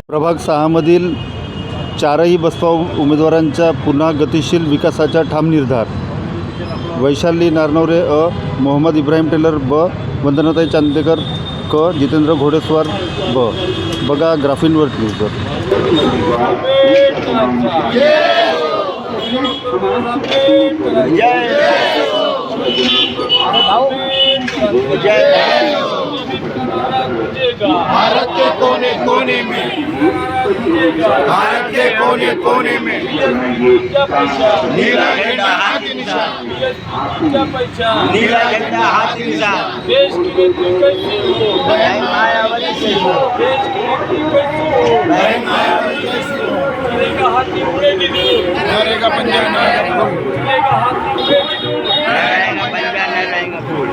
प्रभाग 6 मधील चारही बसपा उमेदवारांच्या पुन्हा गतिशील विकासाचा ठाम निर्धार. वैशाली नारनवरे अ, मोहम्मद इब्राहिम टेलर ब, वंदनाताई चांदेकर क, जितेंद्र घोडेस्वार ब. बघा ग्राफिनवर न्यूजवर. भारत के कोने कोने में नीला झंडा हाथ निशान, नीला झंडा हाथ निशान. देश की नीति कैसी हो, बहन मायावती से हो, देश की नीति कैसी हो, बहन मायावती कैसी हो. चलेगा हाथी उड़ेगी दूर, नरेगा पंजा नरेगा फूल, चलेगा हाथी उड़ेगी दूर. नरेगा पंजा नरेगा फूल.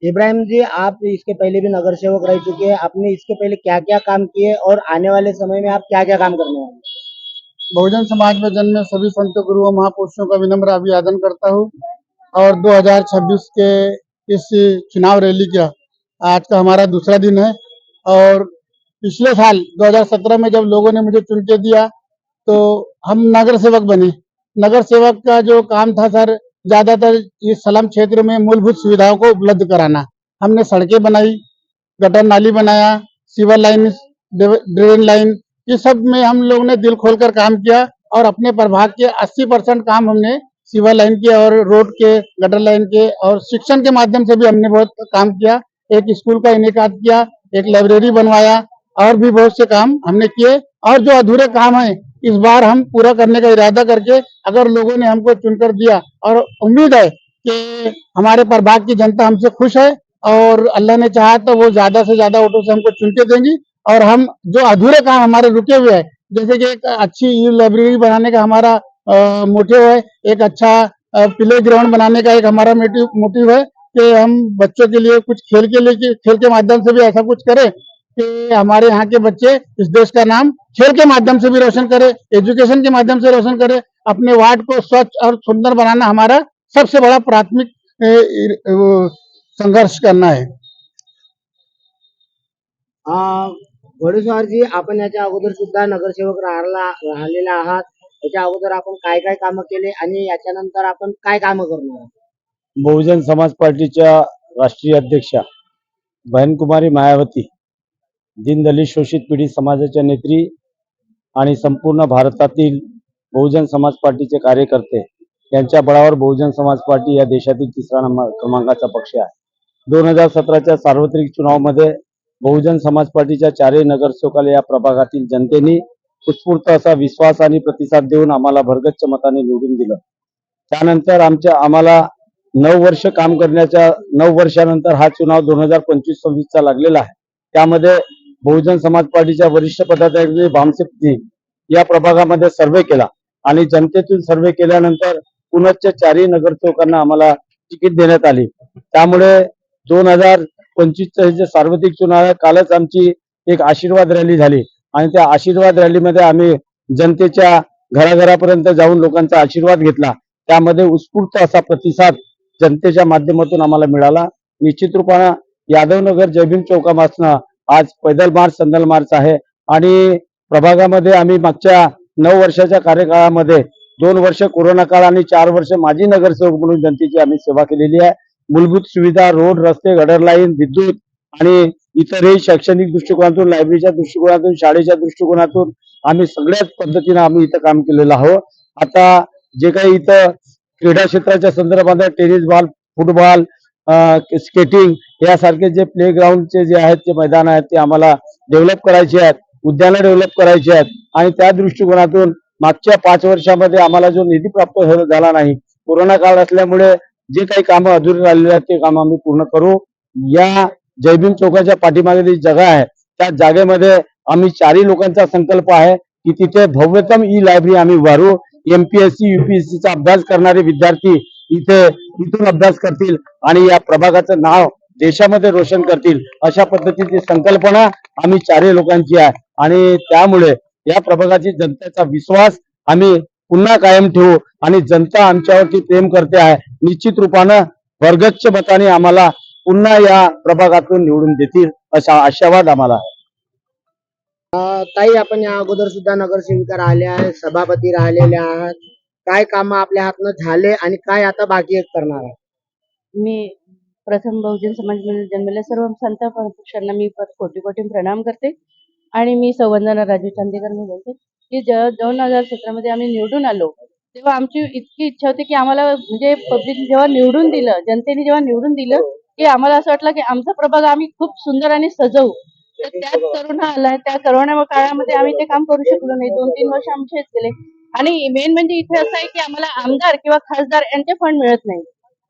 इब्राहिम जी, आप इसके पहले भी नगर सेवक रह चुके हैं। आपने इसके पहले क्या क्या काम किए और आने वाले समय में आप क्या क्या काम करने वाले हैं? बहुजन समाज में जन्मे सभी संत गुरुओं महापुरुषों का विनम्र अभिवादन करता हूँ और 2026 के इस चुनाव रैली का आज का हमारा दूसरा दिन है। और पिछले साल 2017 में जब लोगों ने मुझे चुन के दिया तो हम नगर सेवक बने। नगर सेवक का जो काम था सर, ज्यादातर इस स्लम क्षेत्र में मूलभूत सुविधाओं को उपलब्ध कराना। हमने सड़कें बनाई, गटर नाली बनाया, सीवर लाइन, ड्रेन लाइन, ये सब में हम लोग ने दिल खोलकर काम किया और अपने प्रभाग के 80% काम हमने सीवर लाइन के और रोड के, गटर लाइन के और शिक्षण के माध्यम से भी हमने बहुत काम किया। एक स्कूल का इनेकाद किया, एक लाइब्रेरी बनवाया और भी बहुत से काम हमने किए। और जो अधूरे काम है इस बार हम पूरा करने का इरादा करके, अगर लोगों ने हमको चुनकर दिया, और उम्मीद है कि हमारे प्रभाग की जनता हमसे खुश है और अल्लाह ने चाहा तो वो ज्यादा से ज्यादा वोटों से हमको चुन के देंगी। और हम जो अधूरे काम हमारे रुके हुए हैं, जैसे कि एक अच्छी लाइब्रेरी बनाने का हमारा मोटिव है, एक अच्छा प्ले ग्राउंड बनाने का एक हमारा मोटिव है कि हम बच्चों के लिए कुछ खेल के माध्यम से भी ऐसा कुछ करें कि हमारे यहाँ के बच्चे इस देश का नाम खेल के माध्यम से भी रोशन करे, एजुकेशन के माध्यम से रोशन करे। अपने वार्ड को स्वच्छ और सुंदर बनाना हमारा सबसे बड़ा प्राथमिक संघर्ष करना है। घोडेस्वार जी, आपण याच्या अगोदर सुद्धा नगरसेवक राहिलेला आहात. याच्या अगोदर आपण काय काय कामं केले आणि याच्यानंतर आपण काय कामं करणार आहात? बहुजन समाज पार्टीच्या राष्ट्रीय अध्यक्षा बहनकुमारी मायावती, दीनदलित शोषित पीडित समाजाच्या नेत्री आणि संपूर्ण भारतातील बहुजन समाज पार्टीचे कार्यकर्ते यांच्या बळावर बहुजन समाज पार्टी या देशातील तिसरा क्रमांकाचा पक्ष आहे. 2017च्या सार्वत्रिक चुनावामध्ये बहुजन समाज पार्टीच्या चारही नगरसेवकाला या प्रभागातील जनतेने उत्स्फूर्त असा विश्वास आणि प्रतिसाद देऊन आम्हाला भरगच्च मताने निवडून दिलं. त्यानंतर आम्हाला 9 वर्ष काम करण्याच्या 9 वर्षानंतर हा चुनाव 2025-26 चा लागलेला आहे. त्यामध्ये बहुजन समाज पार्टीच्या वरिष्ठ पदाधिकारी भामसेपजी या प्रभागामध्ये सर्वे केला आणि जनतेतून सर्वे केल्यानंतर पुनश्च चारही नगरसेवकांना आम्हाला तिकीट देण्यात आली. त्यामुळे 2025चे जे सार्वत्रिक चुनाव आहे, कालच आमची एक आशीर्वाद रॅली झाली आणि त्या आशीर्वाद रॅलीमध्ये आम्ही जनतेच्या घराघरापर्यंत जाऊन लोकांचा आशीर्वाद घेतला. त्यामध्ये उत्स्फूर्त असा प्रतिसाद जनतेच्या माध्यमातून आम्हाला मिळाला. निश्चित रूपानं यादवनगर जयभीम चौकापासून आज पैदल मार्च, संदल मार्च आहे आणि प्रभागामध्ये आम्ही मागच्या 9 वर्षाच्या कार्यकाळामध्ये 2 वर्ष कोरोना काळ आणि 4 वर्ष माजी नगरसेवक म्हणून जनतेची आम्ही सेवा केलेली आहे. मूलभूत सुविधा, रोड, रस्ते, गटर लाईन, विद्युत आणि इतरही शैक्षणिक दृष्टिकोनातून, लायब्ररीच्या दृष्टिकोनातून, शाळेच्या दृष्टिकोनातून आम्ही सगळ्याच पद्धतीने आम्ही इथं काम केलेलं आहोत. आता जे काही इथं क्रीडा क्षेत्राच्या संदर्भात टेनिस बॉल, फुटबॉल, स्केटिंग यासारखे जे प्ले ग्राउंडचे जे आहेत, ते मैदान आहेत, ते आम्हाला डेव्हलप करायचे आहेत, उद्यानं डेव्हलप करायचे आहेत आणि त्या दृष्टिकोनातून मागच्या 5 वर्षामध्ये आम्हाला जो निधी प्राप्त झाला नाही कोरोना काळ असल्यामुळे जे काही कामं अधुरी राहिलेले आहेत ते काम आम्ही पूर्ण करू. या जयभीम चौकाच्या पाठीमागे जी जागा आहे त्या जागेमध्ये आम्ही 4ही लोकांचा संकल्प आहे की तिथे भव्यतम ई लायब्ररी आम्ही उभारू. MPSC UPSC चा अभ्यास करणारे विद्यार्थी इथून अभ्यास करतील आणि या प्रभागाचं नाव देशामध्ये रोशन करतील, अशा पद्धतीची संकल्पना आम्ही 4ही लोकांची आहे. आणि त्यामुळे या प्रभागाची जनतेचा विश्वास आम्ही पुन्हा कायम ठेवू आणि जनता आमच्यावरती प्रेम करते आहे. निश्चित रूपानं वर्गच्च मताने आम्हाला पुन्हा या प्रभागातून निवडून देतील असा आशावाद आम्हाला आहे. ताई, आपण या अगोदर सुद्धा नगरसेविका राहिल्या आहेत, सभापती राहिलेल्या आहात. काय कामं आपल्या हातनं झाले आणि काय आता बाकी आहेत करणार आहे? मी प्रथम बहुजन समाजमध्ये जन्मलेल्या सर्व संत पुरुषांना मी कोटी कोटी प्रणाम करते. आणि मी संवंदना राजू चांदेकर मी बोलते की 2017 मध्ये आम्ही निवडून आलो तेव्हा आमची इतकी इच्छा होती की आम्हाला म्हणजे पब्लिक जेव्हा निवडून दिलं, जनतेने जेव्हा निवडून दिलं की आम्हाला असं वाटलं की आमचा प्रभाग आम्ही खूप सुंदर आणि सजवू. तर त्याच करोना आलाय, त्या करोना काळामध्ये आम्ही ते काम करू शकलो नाही. 2-3 वर्ष आमचेच गेले. आणि मेन म्हणजे इथे असं आहे की आम्हाला आमदार किंवा खासदार यांचे फंड मिळत नाही.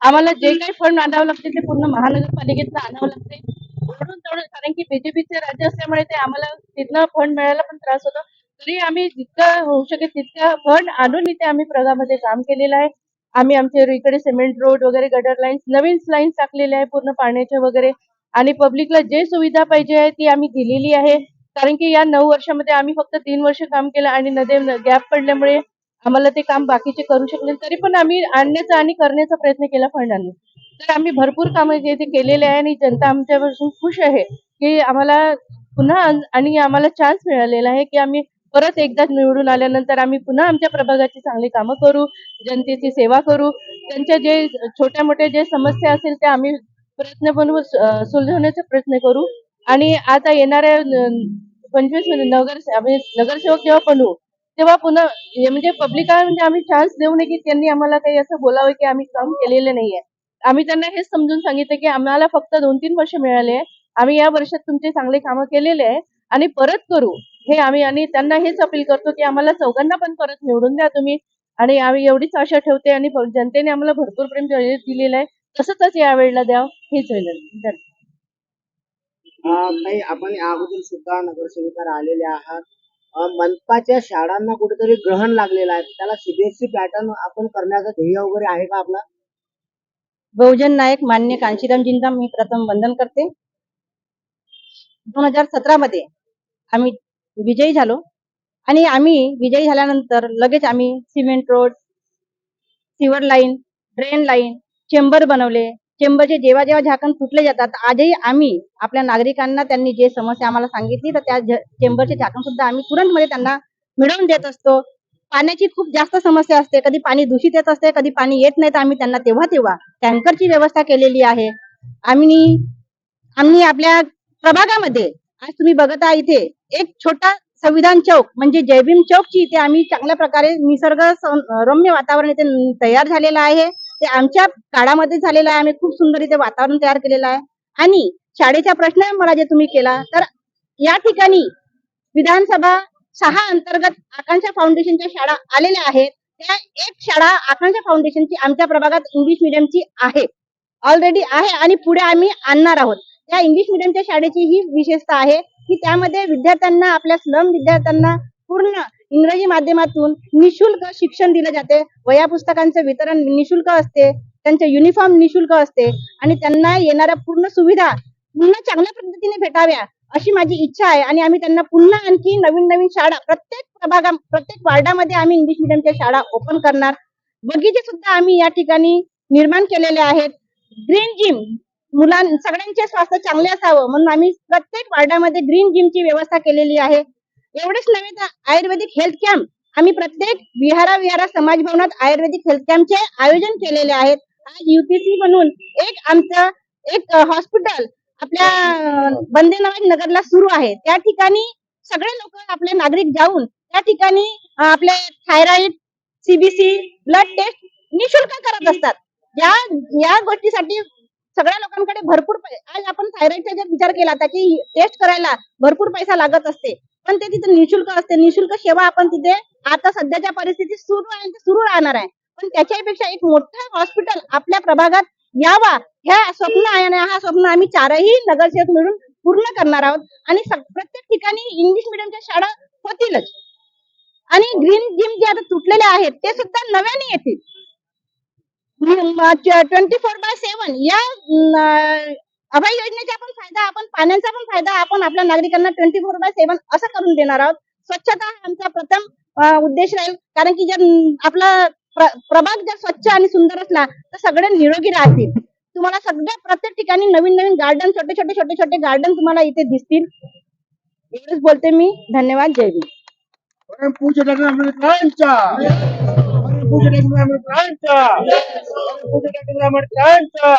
आम्हाला जे काही फंड आणावं लागते ते पूर्ण महानगरपालिकेतनं आणावं लागते ओढून तोडून, कारण की बीजेपीचे राज्य असल्यामुळे ते आम्हाला तिथनं फंड मिळायला पण त्रास होतो. तरी आम्ही जितकं होऊ शकेल तितकं फंड आणून इथे आम्ही प्रभागामध्ये काम केलेलं आहे. आम्ही आमच्या इकडे सिमेंट रोड वगैरे, गटर लाईन्स, नवीन लाईन्स टाकलेल्या आहे पूर्ण पाण्याच्या वगैरे. आणि पब्लिकला जे सुविधा पाहिजे आहे ती आम्ही दिलेली आहे. कारण की या 9 वर्षामध्ये आम्ही फक्त 3 वर्ष काम केलं आणि मध्ये गॅप पडल्यामुळे आम्हाला ते काम बाकीचे करू शकले. तरी पण आम्ही आणण्याचा आणि करण्याचा प्रयत्न केला फंड आणून. तर आम्ही भरपूर कामं जे ते केलेले आहे आणि जनता आमच्यापासून खुश आहे की आम्हाला पुन्हा आणि आम्हाला चान्स मिळालेला आहे की आम्ही परत एकदा निवडून आल्यानंतर आम्ही पुन्हा आमच्या प्रभागाची चांगली कामं करू, जनतेची सेवा करू. त्यांच्या जे छोट्या मोठ्या जे समस्या असेल त्या आम्ही प्रयत्न बनवून सुलझवण्याचा प्रयत्न करू. आणि आता येणाऱ्या 25 आम्ही नगरसेवक जेव्हा बनवू तेव्हा पुन्हा म्हणजे पब्लिकांना म्हणजे आम्ही चान्स देऊ नये की त्यांनी आम्हाला काही असं बोलावं की आम्ही काम केलेलं नाहीये. आम्ही त्यांना हेच समजून सांगितलं की आम्हाला फक्त 2-3 वर्ष मिळाले आहे. आम्ही या वर्षात तुमचे चांगले कामं केलेले आहे आणि परत करू हे आम्ही. आणि त्यांना हेच अपील करतो की आम्हाला चौघांना पण परत निवडून द्या तुम्ही. आणि आम्ही एवढीच आशा ठेवते आणि जनतेने आम्हाला भरपूर प्रेम दिलेलं आहे, तसंच या वेळेला द्यावं हीच विनंती. ताई, आपण या अगोदर सुद्धा नगरसेविका राहिलेल्या आहात. मनपाच्या शाळांना कुठेतरी ग्रहण लागलेलं आहे, त्याला CBSE पॅटर्न आपण करण्याचं ध्येय वगैरे आहे का आपला? बहुजन नायक मान्य कांशीरामजींना मी प्रथम वंदन करते. 2017 मध्ये आम्ही विजयी झालो आणि आम्ही विजयी झाल्यानंतर लगेच आम्ही cement road, sewer line, drain line, chamber बनवले. चेंबरचे जेव्हा जेव्हा झाकण तुटले जातात आजही आम्ही आपल्या नागरिकांना त्यांनी जे समस्या आम्हाला सांगितली तर त्या चेंबरचे झाकण सुद्धा आम्ही तुरंत मध्ये त्यांना मिळवून देत असतो. पाण्याची खूप जास्त समस्या असते, कधी पाणी दूषित येत असते, कधी पाणी येत नाही, तर आम्ही त्यांना तेव्हा टँकरची व्यवस्था केलेली आहे. आम्ही आपल्या प्रभागामध्ये आज तुम्ही बघत आहात इथे एक छोटा संविधान चौक म्हणजे जयभीम चौकची इथे आम्ही चांगल्या प्रकारे निसर्ग रम्य वातावरण इथे तयार झालेलं आहे. ते आमच्या काळामध्ये झालेलं आहे. आम्ही खूप सुंदर इथे वातावरण तयार केलेलं आहे. आणि शाळेचा प्रश्न मला जे तुम्ही केला तर या ठिकाणी विधानसभा 6 अंतर्गत आकांक्षा फाउंडेशनच्या शाळा आलेल्या आहेत. त्या एक शाळा आकांक्षा फाउंडेशनची आमच्या प्रभागात इंग्लिश मिडियमची आहे, ऑलरेडी आहे आणि पुढे आम्ही आणणार आहोत. त्या इंग्लिश मिडियमच्या शाळेची ही विशेषता आहे की त्यामध्ये विद्यार्थ्यांना, आपल्या स्लम विद्यार्थ्यांना पूर्ण इंग्रजी माध्यमातून निशुल्क शिक्षण दिलं जाते. वह्या पुस्तकांचं वितरण निशुल्क असते, त्यांचे युनिफॉर्म निशुल्क असते आणि त्यांना येणाऱ्या पूर्ण सुविधा पुन्हा चांगल्या पद्धतीने भेटाव्या अशी माझी इच्छा आहे. आणि आम्ही त्यांना पुन्हा आणखी नवीन शाळा प्रत्येक वार्डामध्ये आम्ही इंग्लिश मिडियमच्या शाळा ओपन करणार. बगीचे सुद्धा आम्ही या ठिकाणी निर्माण केलेले आहेत. ग्रीन जिम, सगळ्यांचे स्वास्थ्य चांगले असावं म्हणून आम्ही प्रत्येक वार्डामध्ये ग्रीन जिमची व्यवस्था केलेली आहे. एवढेच नव्हे तर आयुर्वेदिक हेल्थ कॅम्प आम्ही प्रत्येक विहारा समाज भवनात आयुर्वेदिक हेल्थ कॅम्पचे आयोजन केलेले आहेत. आज UPC म्हणून आमचं एक हॉस्पिटल आपल्या बंदेनवाज नगरला सुरू आहे. त्या ठिकाणी सगळे लोक, आपले नागरिक जाऊन त्या ठिकाणी आपले थायरॉइड, CBC, ब्लड टेस्ट निशुल्क करत असतात. या गोष्टीसाठी सगळ्या लोकांकडे भरपूर आज आपण थायरॉइडचा जर विचार केला त्याची टेस्ट करायला भरपूर पैसा लागत असते, पण ते तिथे निशुल्क असते. निशुल्क सेवा आपण तिथे आता सध्याच्या परिस्थितीत सुरू आहे, सुरू राहणार आहे. पण त्याच्यापेक्षा एक मोठं हॉस्पिटल आपल्या प्रभागात यावा ह्या स्वप्न आहे आणि हा स्वप्न आम्ही चारही नगरसेवक मिळून पूर्ण करणार आहोत. आणि प्रत्येक ठिकाणी इंग्लिश मिडियमच्या शाळा होतीलच आणि ग्रीन जिम जे आता तुटलेले आहेत ते सुद्धा नव्याने येतील. 24/7 या अभय योजनेचा पण फायदा आपण पाण्याचा पण फायदा आपण आपल्या नागरिकांना 24/7 असं करून देणार आहोत. स्वच्छता हा आमचा प्रथम उद्देश राहील, कारण की जर आपला प्रभाग जर स्वच्छ आणि सुंदर असला तर सगळे निरोगी राहतील. तुम्हाला सगळ्या प्रत्येक ठिकाणी नवीन नवीन गार्डन, छोटे छोटे गार्डन तुम्हाला इथे दिसतील. एवढंच बोलते मी. धन्यवाद. जय भीम. पूज्य डॉक्टर आंबेडकरांच्या पूज्य डॉक्टर आंबेडकरांच्या पूज्य डॉक्टर आंबेडकरांच्या